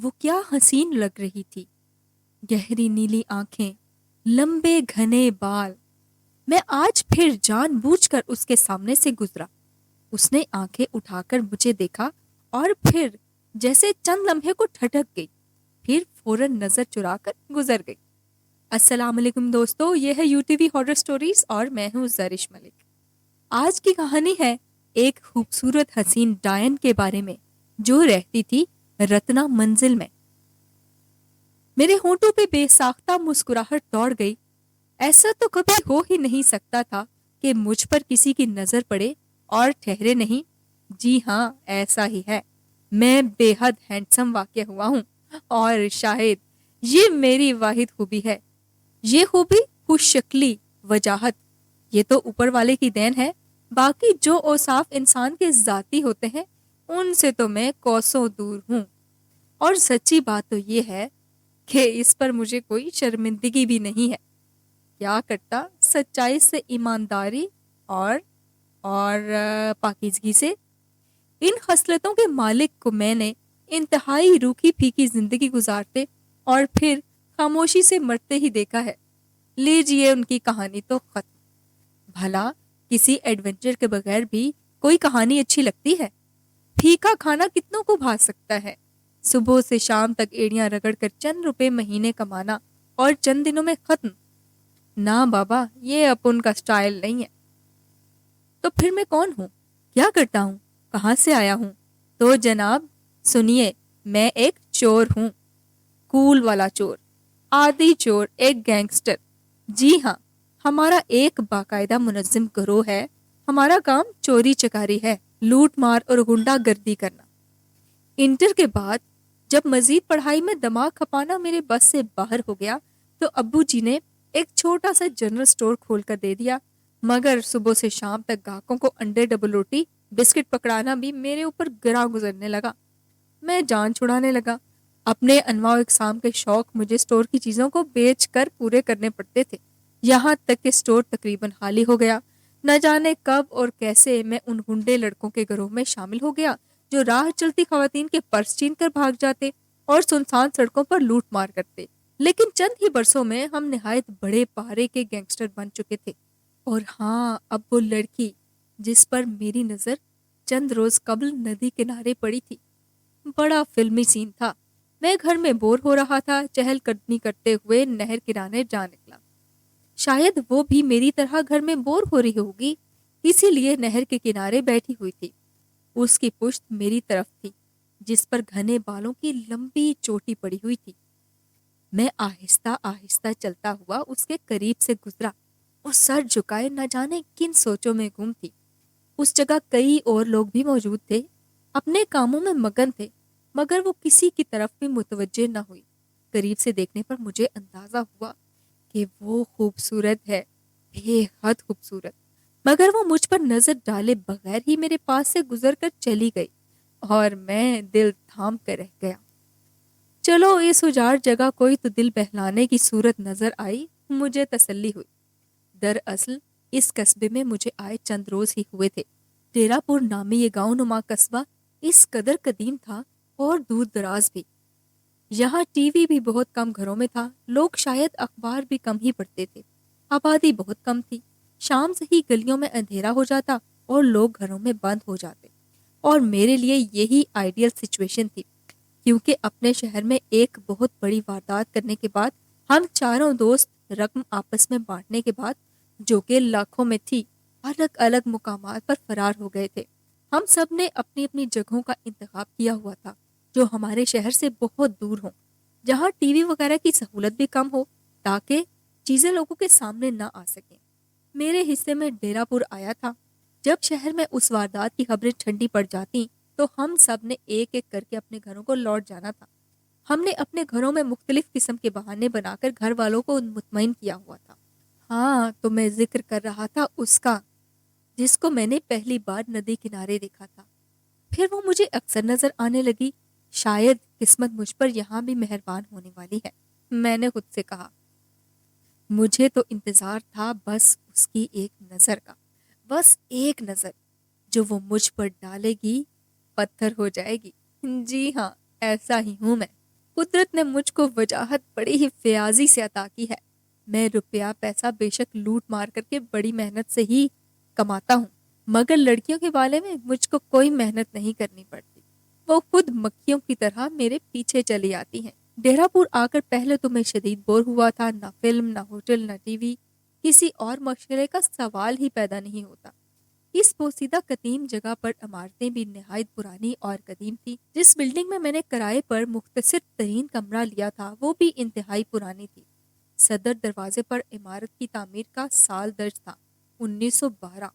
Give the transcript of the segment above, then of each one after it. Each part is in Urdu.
وہ کیا حسین لگ رہی تھی، گہری نیلی آنکھیں، لمبے گھنے بال۔ میں آج پھر جان بوجھ کر اس کے سامنے سے گزرا۔ اس نے آنکھیں اٹھا کر مجھے دیکھا اور پھر جیسے چند لمحے کو ٹھٹک گئی، پھر فوراً نظر چرا کر گزر گئی۔ السلام علیکم دوستو، یہ ہے U T V horror stories اور میں ہوں زرش ملک۔ آج کی کہانی ہے ایک خوبصورت حسین ڈائن کے بارے میں جو رہتی تھی رتنا منزل میں۔ میرے ہونٹوں پہ بے ساختہ مسکراہٹ دوڑ گئی۔ ایسا تو کبھی ہو ہی نہیں سکتا تھا کہ مجھ پر کسی کی نظر پڑے اور ٹھہرے نہیں۔ جی ہاں، ایسا ہی ہے۔ میں بے حد ہینڈسم واقع ہوا ہوں اور شاید یہ میری واحد خوبی ہے۔ یہ خوبی خوش شکلی، وجاہت، یہ تو اوپر والے کی دین ہے۔ باقی جو اوصاف انسان کے ذاتی ہوتے ہیں ان سے تو میں کوسوں دور ہوں۔ اور سچی بات تو یہ ہے کہ اس پر مجھے کوئی شرمندگی بھی نہیں ہے۔ کیا کرتا سچائی سے، ایمانداری اور پاکیزگی سے۔ ان خصلتوں کے مالک کو میں نے انتہائی روکھی پھیکی زندگی گزارتے اور پھر خاموشی سے مرتے ہی دیکھا ہے۔ لیجئے ان کی کہانی تو ختم۔ بھلا کسی ایڈونچر کے بغیر بھی کوئی کہانی اچھی لگتی ہے؟ پھیکا کھانا کتنوں کو بھا سکتا ہے؟ صبح سے شام تک ایڑیاں رگڑ کر چند روپے مہینے کمانا اور چند دنوں میں ختم۔ نہ بابا، یہ اپن کا سٹائل نہیں ہے۔ تو پھر میں کون ہوں؟ کیا کرتا ہوں؟ کہاں سے آیا ہوں؟ تو جناب سنیے، میں ایک چور ہوں۔ کول والا چور، عادی چور، ایک گینگسٹر۔ جی ہاں، ہمارا ایک باقاعدہ منظم گروہ ہے۔ ہمارا کام چوری چکاری ہے، لوٹ مار اور غنڈہ گردی کرنا۔ انٹر کے بعد جب مزید پڑھائی میں دماغ کھپانا میرے بس سے باہر ہو گیا تو ابو جی نے ایک چھوٹا سا جنرل سٹور کھول کر دے دیا، مگر صبح سے شام تک گاہکوں کو انڈے، ڈبل روٹی، بسکٹ پکڑانا بھی میرے اوپر گراں گزرنے لگا۔ میں جان چھڑانے لگا۔ اپنے انواع و اقسام کے شوق مجھے سٹور کی چیزوں کو بیچ کر پورے کرنے پڑتے تھے، یہاں تک کہ سٹور تقریباً خالی ہو گیا۔ نہ جانے کب اور کیسے میں ان گنڈے لڑکوں کے گروہ میں شامل ہو گیا جو راہ چلتی خواتین کے پرس چھین کر بھاگ جاتے اور سنسان سڑکوں پر لوٹ مار کرتے۔ لیکن چند ہی برسوں میں ہم نہایت بڑے پارے کے گینگسٹر بن چکے تھے۔ اور ہاں، اب وہ لڑکی جس پر میری نظر چند روز قبل ندی کنارے پڑی تھی، بڑا فلمی سین تھا۔ میں گھر میں بور ہو رہا تھا، چہل قدمی کرتے ہوئے نہر کنارے جا نکلا۔ شاید وہ بھی میری طرح گھر میں بور ہو رہی ہوگی، اسی لیے نہر کے کنارے بیٹھی ہوئی تھی۔ اس کی پشت میری طرف تھی جس پر گھنے بالوں کی لمبی چوٹی پڑی ہوئی تھی۔ میں آہستہ آہستہ چلتا ہوا اس کے قریب سے گزرا۔ وہ سر جھکائے نہ جانے کن سوچوں میں گم تھی۔ اس جگہ کئی اور لوگ بھی موجود تھے، اپنے کاموں میں مگن تھے، مگر وہ کسی کی طرف بھی متوجہ نہ ہوئی۔ قریب سے دیکھنے پر مجھے اندازہ ہوا کہ وہ خوبصورت ہے، بے حد خوبصورت، مگر وہ مجھ پر نظر ڈالے بغیر ہی میرے پاس سے گزر کر چلی گئی اور میں دل تھام کر رہ گیا۔ چلو، اس اجاڑ جگہ کوئی تو دل بہلانے کی صورت نظر آئی، مجھے تسلی ہوئی۔ دراصل اس قصبے میں مجھے آئے چند روز ہی ہوئے تھے۔ ڈیرا پور نامی یہ گاؤں نما قصبہ اس قدر قدیم تھا اور دور دراز بھی۔ یہاں ٹی وی بھی بہت کم گھروں میں تھا، لوگ شاید اخبار بھی کم ہی پڑھتے تھے، آبادی بہت کم تھی۔ شام سے ہی گلیوں میں اندھیرا ہو جاتا اور لوگ گھروں میں بند ہو جاتے، اور میرے لیے یہی آئیڈیل سچویشن تھی، کیونکہ اپنے شہر میں ایک بہت بڑی واردات کرنے کے بعد ہم چاروں دوست رقم آپس میں بانٹنے کے بعد، جو کہ لاکھوں میں تھی، الگ الگ مقامات پر فرار ہو گئے تھے۔ ہم سب نے اپنی اپنی جگہوں کا انتخاب کیا ہوا تھا جو ہمارے شہر سے بہت دور ہوں، جہاں ٹی وی وغیرہ کی سہولت بھی کم ہو تاکہ چیزیں لوگوں کے سامنے نہ آ سکیں۔ میرے حصے میں ڈیرا پور آیا تھا۔ جب شہر میں اس واردات کی خبریں ٹھنڈی پڑ جاتی تو ہم سب نے ایک ایک کر کے اپنے گھروں کو لوٹ جانا تھا۔ ہم نے اپنے گھروں میں مختلف قسم کے بہانے بنا کر گھر والوں کو مطمئن کیا ہوا تھا۔ ہاں، تو میں ذکر کر رہا تھا اس کا جس کو میں نے پہلی بار ندی کنارے دیکھا تھا۔ پھر وہ مجھے اکثر نظر آنے لگی۔ شاید قسمت مجھ پر یہاں بھی مہربان ہونے والی ہے، میں نے خود سے کہا۔ مجھے تو انتظار تھا بس اس کی ایک نظر کا، بس ایک نظر جو وہ مجھ پر ڈالے گی، پتھر ہو جائے گی۔ جی ہاں، ایسا ہی ہوں میں۔ قدرت نے مجھ کو وجاہت بڑی ہی فیاضی سے عطا کی ہے۔ میں روپیہ پیسہ بے شک لوٹ مار کر کے بڑی محنت سے ہی کماتا ہوں، مگر لڑکیوں کے بارے میں مجھ کو کوئی محنت نہیں کرنی پڑتی، وہ خود مکھیوں کی طرح میرے پیچھے چلی آتی ہیں۔ ڈیرہ پور آ کر پہلے تو میں شدید بور ہوا تھا، نہ فلم، نہ ہوٹل، نہ ٹی وی، کسی اور مشغلے کا سوال ہی پیدا نہیں ہوتا۔ اس پوسیدہ قدیم جگہ پر عمارتیں بھی نہایت پرانی اور قدیم تھی۔ جس بلڈنگ میں نے کرائے پر مختصر ترین کمرہ لیا تھا وہ بھی انتہائی پرانی تھی۔ صدر دروازے پر عمارت کی تعمیر کا سال درج تھا 1912۔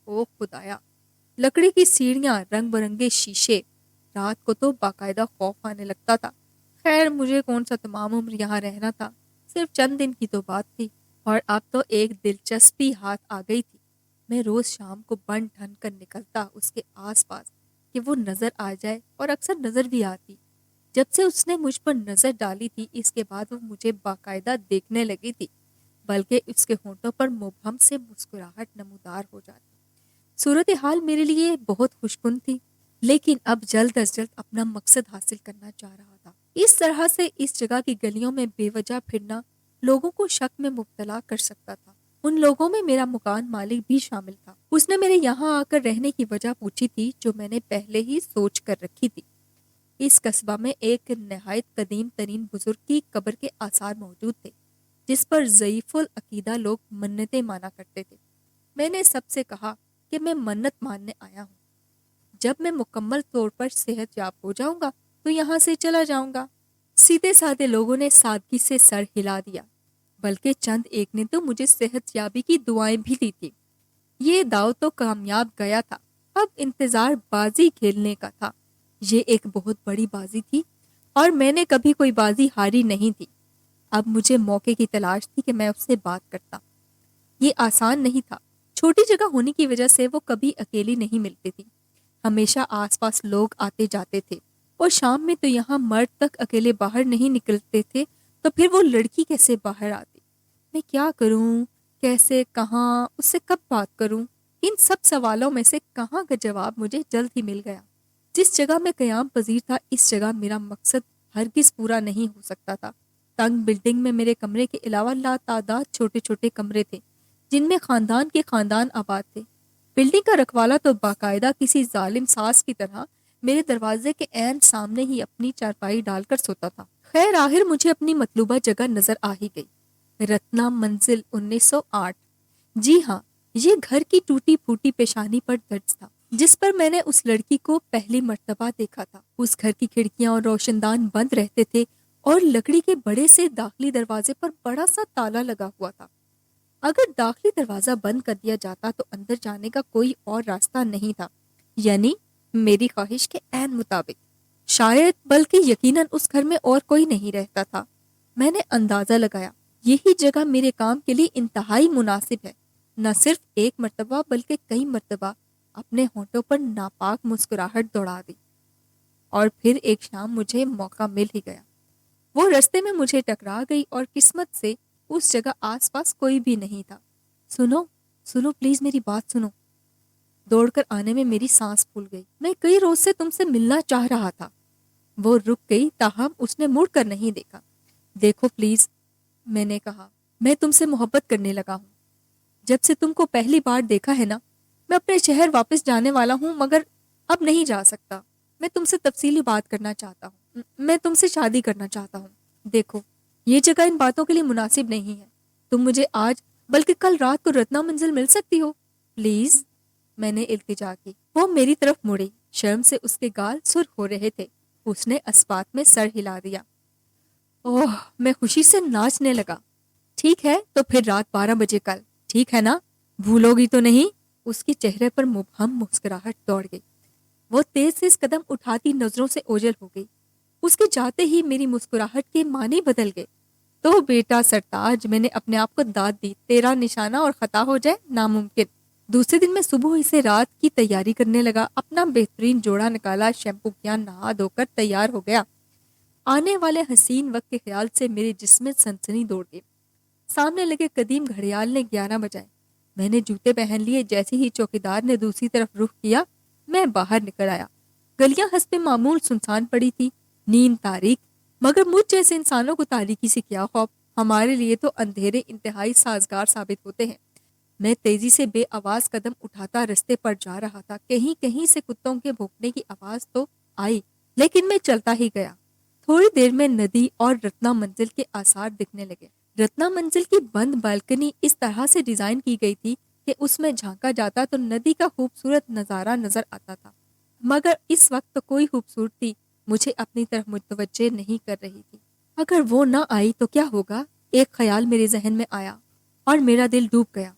او خدایا! لکڑی کی سیڑھیاں، رنگ برنگے شیشے، رات کو تو باقاعدہ خوف آنے لگتا تھا۔ خیر مجھے کون سا تمام عمر یہاں رہنا تھا، صرف چند دن کی تو بات تھی، اور اب تو ایک دلچسپی ہاتھ آ گئی تھی۔ میں روز شام کو بن ٹھن کر نکلتا اس کے آس پاس کہ وہ نظر آ جائے، اور اکثر نظر بھی آتی۔ جب سے اس نے مجھ پر نظر ڈالی تھی اس کے بعد وہ مجھے باقاعدہ دیکھنے لگی تھی، بلکہ اس کے ہونٹوں پر مبہم سے مسکراہٹ نمودار ہو جاتی۔ صورتحال میرے لیے بہت خوشکن تھی، لیکن اب جلد از جلد اپنا مقصد حاصل کرنا چاہ رہا تھا۔ اس طرح سے اس جگہ کی گلیوں میں بے وجہ پھرنا لوگوں کو شک میں مبتلا کر سکتا تھا۔ ان لوگوں میں میرا مکان مالک بھی شامل تھا۔ اس نے میرے یہاں آ کر رہنے کی وجہ پوچھی تھی، جو میں نے پہلے ہی سوچ کر رکھی تھی۔ اس قصبہ میں ایک نہایت قدیم ترین بزرگ کی قبر کے آثار موجود تھے، جس پر ضعیف العقیدہ لوگ منتیں مانا کرتے تھے۔ میں نے سب سے کہا کہ میں منت ماننے آیا ہوں، جب میں مکمل طور پر صحت یاب ہو جاؤں گا تو یہاں سے چلا جاؤں گا۔ سیدھے سادے لوگوں نے سادگی سے سر ہلا دیا، بلکہ چند ایک نے تو مجھے صحت یابی کی دعائیں بھی دی تھی۔ یہ داؤ تو کامیاب گیا تھا، اب انتظار بازی کھیلنے کا تھا۔ یہ ایک بہت بڑی بازی تھی اور میں نے کبھی کوئی بازی ہاری نہیں تھی۔ اب مجھے موقع کی تلاش تھی کہ میں اس سے بات کرتا۔ یہ آسان نہیں تھا، چھوٹی جگہ ہونے کی وجہ سے وہ کبھی اکیلی نہیں ملتی تھی، ہمیشہ آس پاس لوگ آتے جاتے تھے، اور شام میں تو یہاں مرد تک اکیلے باہر نہیں نکلتے تھے، تو پھر وہ لڑکی کیسے باہر آتی؟ میں کیا کروں، کیسے، کہاں، اس سے کب بات کروں؟ ان سب سوالوں میں سے کہاں کا جواب مجھے جلد ہی مل گیا۔ جس جگہ میں قیام پذیر تھا اس جگہ میرا مقصد ہرگز پورا نہیں ہو سکتا تھا۔ تنگ بلڈنگ میں میرے کمرے کے علاوہ لاتعداد چھوٹے چھوٹے کمرے تھے جن میں خاندان کے خاندان آباد تھے۔ بلڈنگ کا رکھوالا تو باقاعدہ کسی ظالم ساس کی طرح میرے دروازے کے عین سامنے ہی اپنی چارپائی ڈال کر سوتا تھا۔ خیر آخر مجھے اپنی مطلوبہ جگہ نظر آ ہی گئی، رتنا منزل 1908۔ جی ہاں، یہ گھر کی ٹوٹی پھوٹی پیشانی پر درج تھا جس پر میں نے اس لڑکی کو پہلی مرتبہ دیکھا تھا۔ اس گھر کی کھڑکیاں اور روشن دان بند رہتے تھے اور لکڑی کے بڑے سے داخلی دروازے پر بڑا سا تالا لگا ہوا تھا۔ اگر داخلی دروازہ بند کر دیا جاتا تو اندر جانے کا کوئی اور راستہ نہیں تھا، یعنی میری خواہش کے عین مطابق۔ شاید بلکہ یقیناً اس گھر میں اور کوئی نہیں رہتا تھا۔ میں نے اندازہ لگایا یہی جگہ میرے کام کے لیے انتہائی مناسب ہے۔ نہ صرف ایک مرتبہ بلکہ کئی مرتبہ اپنے ہونٹوں پر ناپاک مسکراہٹ دوڑا دی، اور پھر ایک شام مجھے موقع مل ہی گیا۔ وہ رستے میں مجھے ٹکرا گئی اور قسمت سے اس جگہ آس پاس کوئی بھی نہیں تھا۔ سنو پلیز میری بات سنو۔ دوڑ کر آنے میں میری سانس پھول گئی۔ میں کئی روز سے تم سے ملنا چاہ رہا تھا۔ وہ رک گئی تاہم اس نے مڑ کر نہیں دیکھا۔ دیکھو پلیز، میں نے کہا، میں تم سے محبت کرنے لگا ہوں۔ جب سے تم کو پہلی بار دیکھا ہے نا، میں اپنے شہر واپس جانے والا ہوں، مگر اب نہیں جا سکتا۔ میں تم سے تفصیلی بات کرنا چاہتا ہوں، میں تم سے شادی کرنا چاہتا ہوں۔ دیکھو یہ جگہ ان باتوں کے لیے مناسب نہیں ہے۔ تم مجھے آج بلکہ کل رات کو رتنا منزل مل سکتی ہو پلیز، میں نے التجا کی۔ وہ میری طرف مڑی، شرم سے اس کے گال سرخ ہو رہے تھے۔ اس نے اسبات میں سر ہلا دیا۔ اوہ، میں خوشی سے ناچنے لگا۔ ٹھیک ہے تو پھر رات 12 بجے کل، ٹھیک ہے نا؟ بھولو گی تو نہیں؟ اس کے چہرے پر مبہم مسکراہٹ دوڑ گئی۔ وہ تیز سے قدم اٹھاتی نظروں سے اوجھل ہو گئی۔ اس کے جاتے ہی میری مسکراہٹ کے معنی بدل گئے۔ تو بیٹا سرتاج، میں نے اپنے آپ کو داد دی، تیرا نشانہ اور خطا ہو جائے ناممکن۔ دوسرے دن میں صبح ہی سے رات کی تیاری کرنے لگا، اپنا بہترین جوڑا نکالا، شیمپو کیا، نہا دھو کر تیار ہو گیا۔ آنے والے حسین وقت کے خیال سے میرے جسم میں سنسنی دوڑ گئی۔ سامنے لگے قدیم گھڑیال نے 11 بجائے۔ میں نے جوتے پہن لیے۔ جیسے ہی چوکیدار نے دوسری طرف رخ کیا میں باہر نکل آیا۔ گلیاں حسب معمول سنسان پڑی تھی، نیند تاریک، مگر مجھ جیسے انسانوں کو تاریکی سے کیا خوف، ہمارے لیے تو اندھیرے انتہائی سازگار ثابت ہوتے ہیں۔ میں تیزی سے بے آواز قدم اٹھاتا رستے پر جا رہا تھا، کہیں کہیں سے کتوں کے بھونکنے کی آواز تو آئی، لیکن میں چلتا ہی گیا۔ تھوڑی دیر میں ندی اور رتنا منزل کے آثار دکھنے لگے۔ رتنا منزل کی بند بالکنی اس طرح سے ڈیزائن کی گئی تھی کہ اس میں جھانکا جاتا تو ندی کا خوبصورت نظارہ نظر آتا تھا، مگر اس وقت تو کوئی خوبصورتی مجھے اپنی طرف متوجہ نہیں کر رہی تھی۔ اگر وہ نہ آئی تو کیا ہوگا؟ ایک خیال میرے ذہن میں آیا اور میرا دل ڈوب گیا۔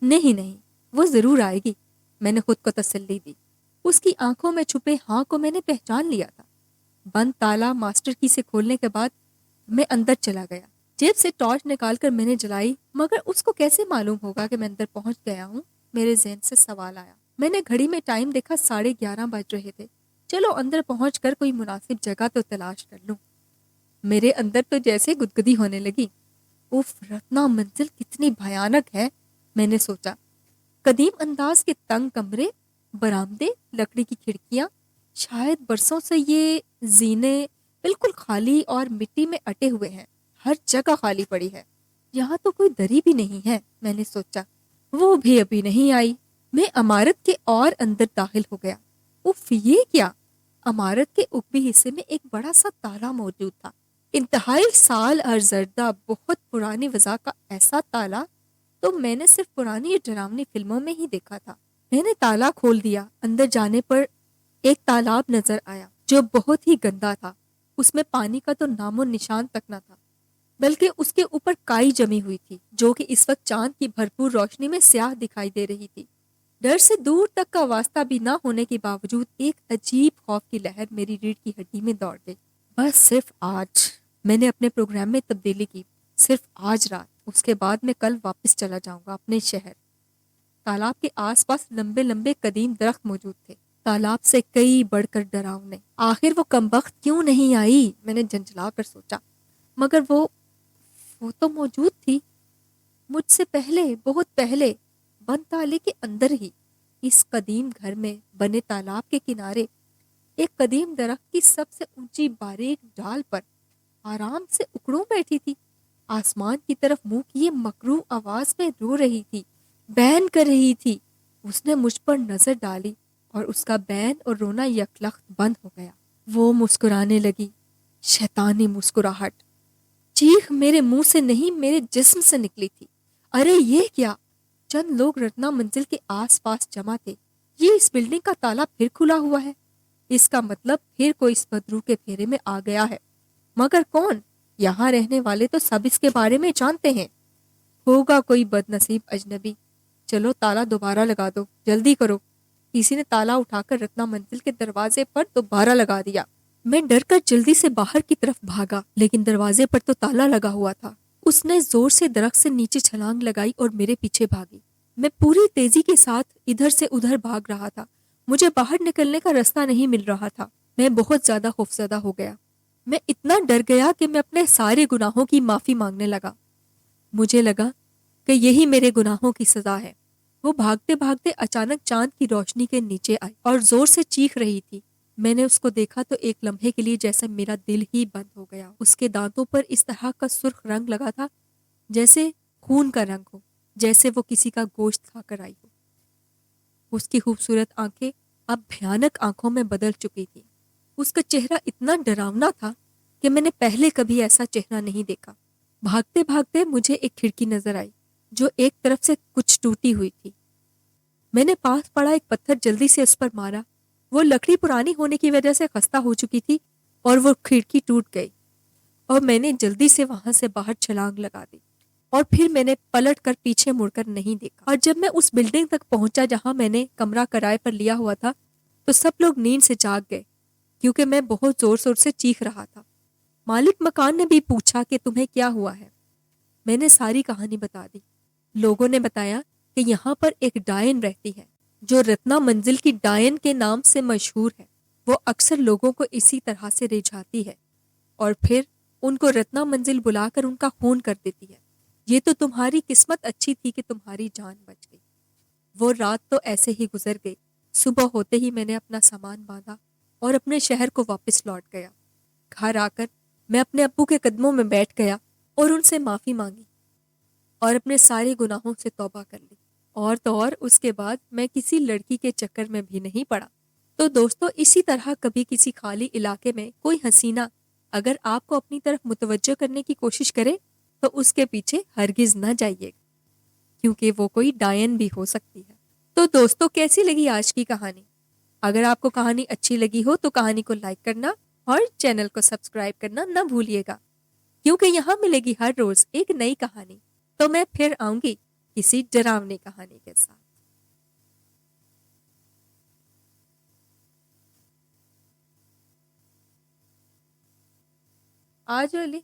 نہیں، وہ ضرور آئے گی، میں نے خود کو تسلی دی۔ اس کی آنکھوں میں چھپے ہاں کو میں نے پہچان لیا تھا۔ بند تالا ماسٹر کی سے کھولنے کے بعد میں اندر چلا گیا۔ جیب سے ٹارچ نکال کر میں نے جلائی، مگر اس کو کیسے معلوم ہوگا کہ میں اندر پہنچ گیا ہوں؟ میرے ذہن سے سوال آیا۔ میں نے گھڑی میں ٹائم دیکھا، 11:30 بج رہے تھے۔ چلو اندر پہنچ کر کوئی مناسب جگہ تو تلاش کر لوں۔ میرے اندر تو جیسے گدگدی ہونے لگی۔ اف، رتنا منزل کتنی بھیانک ہے، میں نے سوچا۔ قدیم انداز کے تنگ کمرے، برآمدے، لکڑی کی کھڑکیاں، شاید برسوں سے یہ زینے بالکل خالی اور مٹی میں اٹے ہوئے ہیں۔ ہر جگہ خالی پڑی ہے۔ یہاں تو کوئی دری بھی نہیں ہے، میں نے سوچا۔ وہ بھی ابھی نہیں آئی۔ میں عمارت کے اور اندر داخل ہو گیا۔ اف، یہ کیا؟ عمارت کے اوپری حصے میں ایک بڑا سا تالا موجود تھا، انتہائی سال زردہ، بہت پرانی وضع کا۔ ایسا تالا تو میں نے صرف پرانی ڈرامنی فلموں میں ہی دیکھا تھا۔ میں نے تالا کھول دیا۔ اندر جانے پر ایک تالاب نظر آیا جو بہت ہی گندا تھا۔ اس میں پانی کا تو نام و نشان تک نہ تھا، بلکہ اس کے اوپر کائی جمی ہوئی تھی جو کہ اس وقت چاند کی بھرپور روشنی میں سیاہ دکھائی دے رہی تھی۔ ڈر سے دور تک کا واسطہ بھی نہ ہونے کے باوجود ایک عجیب خوف کی لہر میری ریڑھ کی ہڈی میں دوڑ گئی۔ بس صرف آج میں نے اپنے پروگرام میں تبدیلی کی، صرف آج رات۔ اس کے بعد میں کل واپس چلا جاؤں گا اپنے شہر۔ تالاب کے آس پاس لمبے لمبے قدیم درخت موجود تھے، تالاب سے کئی بڑھ کر ڈراؤنے۔ آخر وہ کمبخت کیوں نہیں آئی، میں نے جھنجھلا کر سوچا۔ مگر وہ تو موجود تھی، مجھ سے پہلے، بہت پہلے، بند تالے کے اندر ہی۔ اس قدیم گھر میں بنے تالاب کے کنارے ایک قدیم درخت کی سب سے اونچی باریک ڈال پر آرام سے اکڑوں بیٹھی تھی، آسمان کی طرف منہ کیے مکروہ آواز میں رو رہی تھی، بین کر رہی تھی۔ اس نے مجھ پر نظر ڈالی اور اس کا بین اور رونا یکلخت بند ہو گیا۔ وہ مسکرانے لگی، شیطانی مسکراہٹ۔ چیخ میرے منہ سے نہیں، میرے جسم سے نکلی تھی۔ ارے یہ کیا؟ چند لوگ رتنا منزل کے آس پاس جمع تھے۔ یہ اس بلڈنگ کا تالا پھر کھلا ہوا ہے، اس کا مطلب پھر کوئی اس بدرو کے پھیرے میں آ گیا ہے۔ مگر کون؟ یہاں رہنے والے تو سب اس کے بارے میں جانتے ہیں۔ ہوگا کوئی بد نصیب اجنبی۔ چلو تالا دوبارہ لگا دو، جلدی کرو۔ کسی نے تالا اٹھا کر رتنا منزل کے دروازے پر دوبارہ لگا دیا۔ میں ڈر کر جلدی سے باہر کی طرف بھاگا، لیکن دروازے پر تو تالا لگا ہوا تھا۔ اس نے زور سے درخت سے نیچے چھلانگ لگائی اور میرے پیچھے بھاگی۔ میں پوری تیزی کے ساتھ ادھر سے ادھر بھاگ رہا تھا۔ مجھے باہر نکلنے کا راستہ نہیں مل رہا تھا۔ میں بہت زیادہ خوفزدہ ہو گیا۔ میں اتنا ڈر گیا کہ میں اپنے سارے گناہوں کی معافی مانگنے لگا۔ مجھے لگا کہ یہی میرے گناہوں کی سزا ہے۔ وہ بھاگتے بھاگتے اچانک چاند کی روشنی کے نیچے آئی اور زور سے چیخ رہی تھی۔ میں نے اس کو دیکھا تو ایک لمحے کے لیے جیسے میرا دل ہی بند ہو گیا۔ اس کے دانتوں پر اس طرح کا سرخ رنگ لگا تھا جیسے خون کا رنگ ہو، جیسے وہ کسی کا گوشت کھا کر آئی ہو۔ اس کی خوبصورت آنکھیں اب بھیانک آنکھوں میں بدل چکی تھی۔ اس کا چہرہ اتنا ڈراونا تھا کہ میں نے پہلے کبھی ایسا چہرہ نہیں دیکھا۔ بھاگتے بھاگتے مجھے ایک کھڑکی نظر آئی جو ایک طرف سے کچھ ٹوٹی ہوئی تھی۔ میں نے پاس پڑا ایک پتھر جلدی سے اس پر مارا۔ وہ لکڑی پرانی ہونے کی وجہ سے خستہ ہو چکی تھی اور وہ کھڑکی ٹوٹ گئی، اور میں نے جلدی سے وہاں سے باہر چھلانگ لگا دی، اور پھر میں نے پلٹ کر پیچھے مڑ کر نہیں دیکھا۔ اور جب میں اس بلڈنگ تک پہنچا جہاں میں نے کمرہ کرائے پر لیا ہوا تھا تو سب لوگ نیند سے جاگ گئے کیونکہ میں بہت زور زور سے چیخ رہا تھا۔ مالک مکان نے بھی پوچھا کہ تمہیں کیا ہوا ہے۔ میں نے ساری کہانی بتا دی۔ لوگوں نے بتایا کہ یہاں پر ایک ڈائن رہتی ہے جو رتنا منزل کی ڈائن کے نام سے مشہور ہے۔ وہ اکثر لوگوں کو اسی طرح سے رجھاتی ہے اور پھر ان کو رتنا منزل بلا کر ان کا خون کر دیتی ہے۔ یہ تو تمہاری قسمت اچھی تھی کہ تمہاری جان بچ گئی۔ وہ رات تو ایسے ہی گزر گئی۔ صبح ہوتے ہی میں نے اپنا سامان باندھا اور اپنے شہر کو واپس لوٹ گیا۔ گھر آ کر میں اپنے ابو کے قدموں میں بیٹھ گیا اور ان سے معافی مانگی اور اپنے سارے گناہوں سے توبہ کر لی، اور تو اور اس کے بعد میں کسی لڑکی کے چکر میں بھی نہیں پڑا۔ تو دوستو، اسی طرح کبھی کسی خالی علاقے میں کوئی حسینہ اگر آپ کو اپنی طرف متوجہ کرنے کی کوشش کرے تو اس کے پیچھے ہرگز نہ جائیے گا، کیونکہ وہ کوئی ڈائن بھی ہو سکتی ہے۔ تو دوستو، کیسی لگی آج کی کہانی؟ اگر آپ کو کہانی اچھی لگی ہو تو کہانی کو لائک کرنا اور چینل کو سبسکرائب کرنا نہ بھولیے گا، کیونکہ یہاں ملے گی ہر روز ایک نئی کہانی۔ تو میں پھر آؤں گی کسی ڈراؤنی کہانی کے ساتھ۔ آج والی